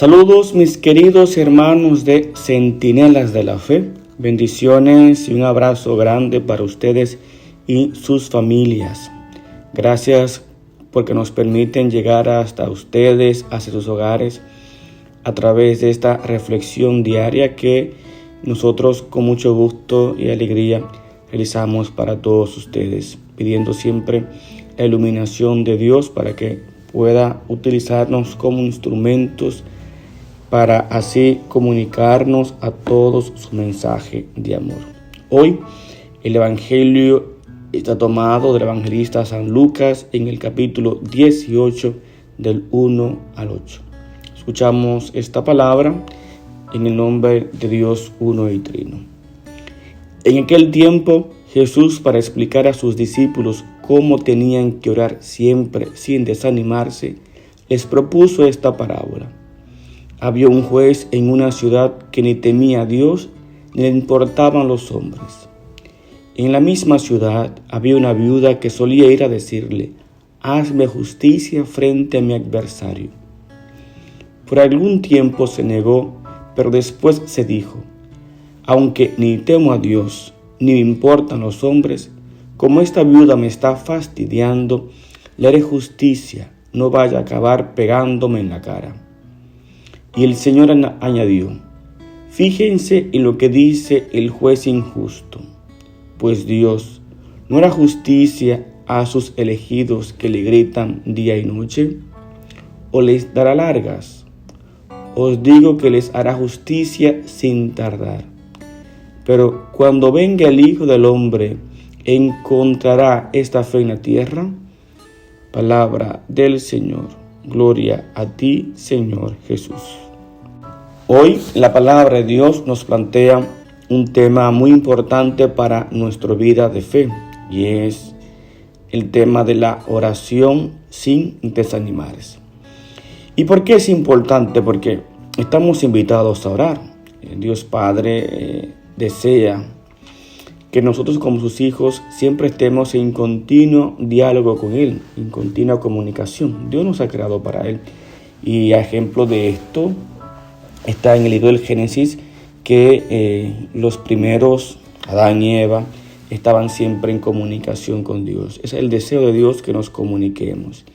Saludos mis queridos hermanos de Centinelas de la Fe, bendiciones y un abrazo grande para ustedes y sus familias. Gracias porque nos permiten llegar hasta ustedes, hacia sus hogares, a través de esta reflexión diaria que nosotros con mucho gusto y alegría realizamos para todos ustedes, pidiendo siempre la iluminación de Dios para que pueda utilizarnos como instrumentos para así comunicarnos a todos su mensaje de amor. Hoy el Evangelio está tomado del evangelista San Lucas en el capítulo 18 del 1 al 8. Escuchamos esta palabra en el nombre de Dios uno y trino. En aquel tiempo Jesús, para explicar a sus discípulos cómo tenían que orar siempre sin desanimarse, les propuso esta parábola. Había un juez en una ciudad que ni temía a Dios ni le importaban los hombres. En la misma ciudad había una viuda que solía ir a decirle: hazme justicia frente a mi adversario. Por algún tiempo se negó, pero después se dijo: aunque ni temo a Dios ni me importan los hombres, como esta viuda me está fastidiando, le haré justicia, no vaya a acabar pegándome en la cara. Y el Señor añadió: fíjense en lo que dice el juez injusto, pues Dios no hará justicia a sus elegidos que le gritan día y noche, o les dará largas. Os digo que les hará justicia sin tardar. Pero cuando venga el Hijo del Hombre, ¿encontrará esta fe en la tierra? Palabra del Señor. Gloria a ti, Señor Jesús. Hoy la palabra de Dios nos plantea un tema muy importante para nuestra vida de fe, y es el tema de la oración sin desanimarse. ¿Y por qué es importante? Porque estamos invitados a orar. Dios Padre desea que nosotros como sus hijos siempre estemos en continuo diálogo con Él, en continua comunicación. Dios nos ha creado para Él. Y a ejemplo de esto está en el libro del Génesis que los primeros, Adán y Eva, estaban siempre en comunicación con Dios. Es el deseo de Dios que nos comuniquemos.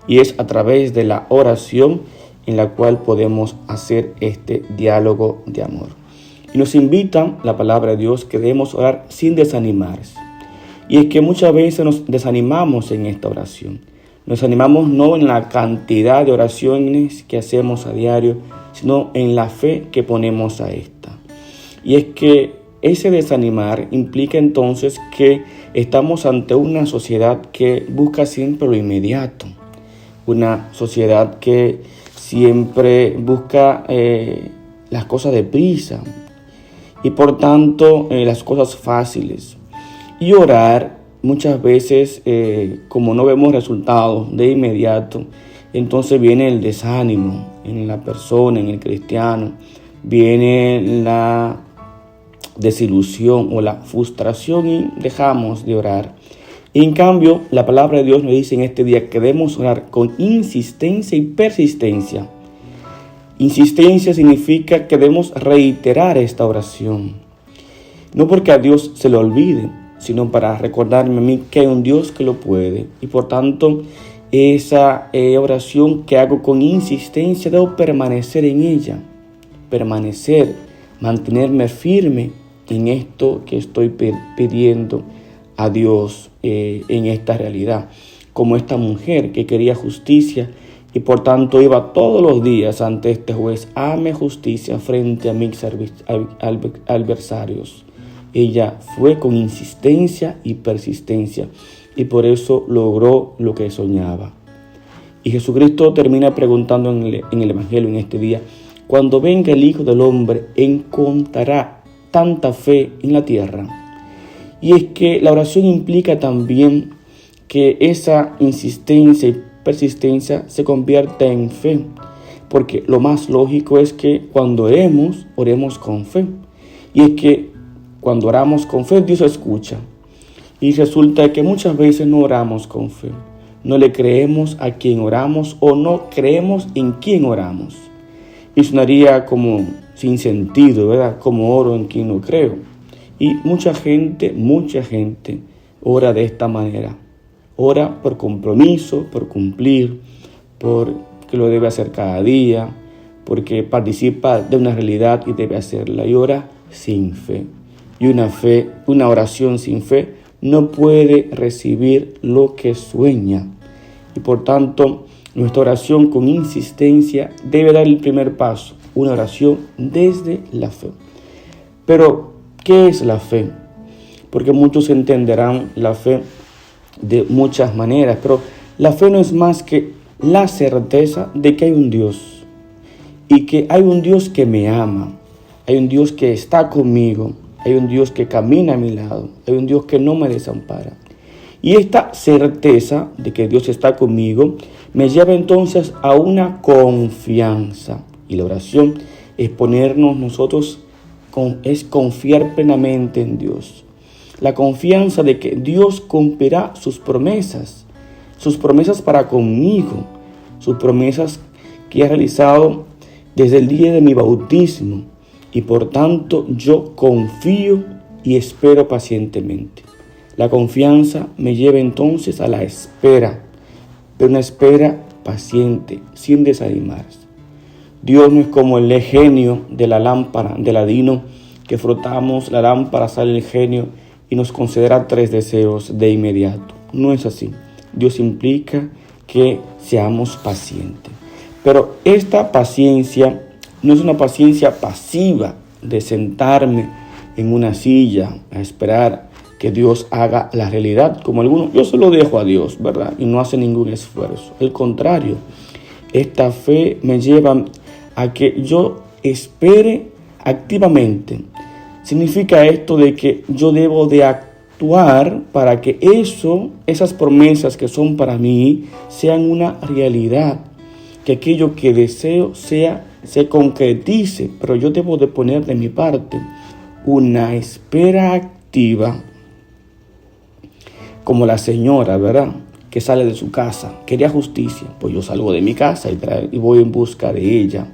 Y es a través de la oración en la cual podemos hacer este diálogo de amor. Y nos invita la palabra de Dios que debemos orar sin desanimarse. Y es que muchas veces nos desanimamos en esta oración. Nos animamos no en la cantidad de oraciones que hacemos a diario, sino en la fe que ponemos a esta. Y es que ese desanimar implica entonces que estamos ante una sociedad que busca siempre lo inmediato. Una sociedad que siempre busca las cosas deprisa y por tanto las cosas fáciles. Y orar muchas veces, como no vemos resultados de inmediato, entonces viene el desánimo en la persona, en el cristiano, viene la desilusión o la frustración y dejamos de orar. Y en cambio, la palabra de Dios nos dice en este día que debemos orar con insistencia y persistencia. Insistencia significa que debemos reiterar esta oración. No porque a Dios se le olvide, sino para recordarme a mí que hay un Dios que lo puede. Y por tanto, esa oración que hago con insistencia, debo permanecer en ella. Mantenerme firme en esto que estoy pidiendo a Dios en esta realidad. Como esta mujer que quería justicia y por tanto iba todos los días ante este juez: hame justicia frente a mis adversarios. Ella fue con insistencia y persistencia y por eso logró lo que soñaba. Y Jesucristo termina preguntando en el Evangelio en este día: cuando venga el Hijo del Hombre, ¿encontrará tanta fe en la tierra? Y es que la oración implica también que esa insistencia y persistencia se convierta en fe, porque lo más lógico es que cuando oremos con fe. Y es que cuando oramos con fe, Dios escucha. Y resulta que muchas veces no oramos con fe. No le creemos a quien oramos o no creemos en quien oramos. y sonaría como sin sentido, ¿verdad? Como oro en quien no creo. Y mucha gente ora de esta manera. Ora por compromiso, por cumplir, porque lo debe hacer cada día, porque participa de una realidad y debe hacerla. Y ora sin fe. Y una oración sin fe no puede recibir lo que sueña. Y por tanto, nuestra oración con insistencia debe dar el primer paso, una oración desde la fe. Pero, ¿qué es la fe? Porque muchos entenderán la fe de muchas maneras, pero la fe no es más que la certeza de que hay un Dios y que hay un Dios que me ama, hay un Dios que está conmigo, hay un Dios que camina a mi lado, hay un Dios que no me desampara. Y esta certeza de que Dios está conmigo me lleva entonces a una confianza. Y la oración es ponernos nosotros, es confiar plenamente en Dios. La confianza de que Dios cumplirá sus promesas para conmigo, sus promesas que ha realizado desde el día de mi bautismo. Y por tanto yo confío y espero pacientemente. La confianza me lleva entonces a la espera, pero una espera paciente, sin desanimarse. Dios no es como el genio de la lámpara de Aladino, que frotamos la lámpara, sale el genio y nos concederá 3 deseos de inmediato. No es así. Dios implica que seamos pacientes. Pero esta paciencia no es una paciencia pasiva de sentarme en una silla a esperar que Dios haga la realidad, como algunos. Yo se lo dejo a Dios, ¿verdad? Y no hace ningún esfuerzo. Al contrario, esta fe me lleva a que yo espere activamente. Significa esto de que yo debo de actuar para que esas promesas que son para mí sean una realidad, que aquello que deseo se concretice, pero yo debo de poner de mi parte una espera activa, como la señora, ¿verdad?, que sale de su casa, quería justicia, pues yo salgo de mi casa y voy en busca de ella.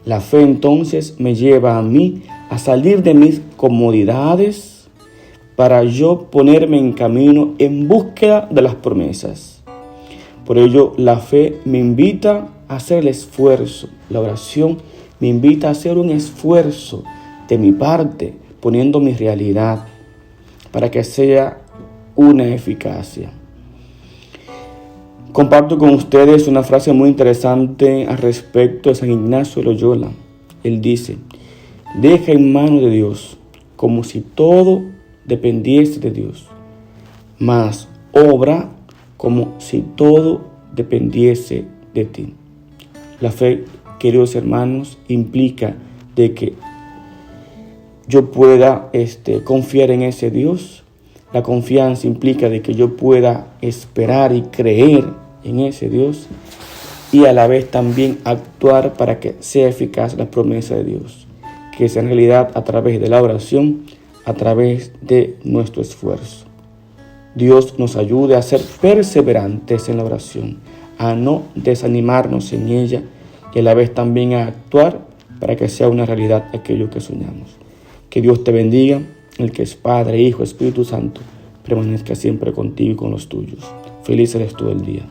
La fe entonces me lleva a mí a salir de mis comodidades para yo ponerme en camino en búsqueda de las promesas. Por ello, la fe me invita a hacer el esfuerzo. La oración me invita a hacer un esfuerzo de mi parte, poniendo mi realidad para que sea una eficacia. Comparto con ustedes una frase muy interesante al respecto de San Ignacio de Loyola. Él dice: deja en manos de Dios como si todo dependiese de Dios, mas obra como si todo dependiese de ti. La fe, queridos hermanos, implica de que yo pueda confiar en ese Dios. La confianza implica de que yo pueda esperar y creer en ese Dios y a la vez también actuar para que sea eficaz la promesa de Dios, que es en realidad a través de la oración, a través de nuestro esfuerzo. Dios nos ayude a ser perseverantes en la oración, a no desanimarnos en ella y a la vez también a actuar para que sea una realidad aquello que soñamos. Que Dios te bendiga, el que es Padre, Hijo, Espíritu Santo, permanezca siempre contigo y con los tuyos. Feliz eres tú el día.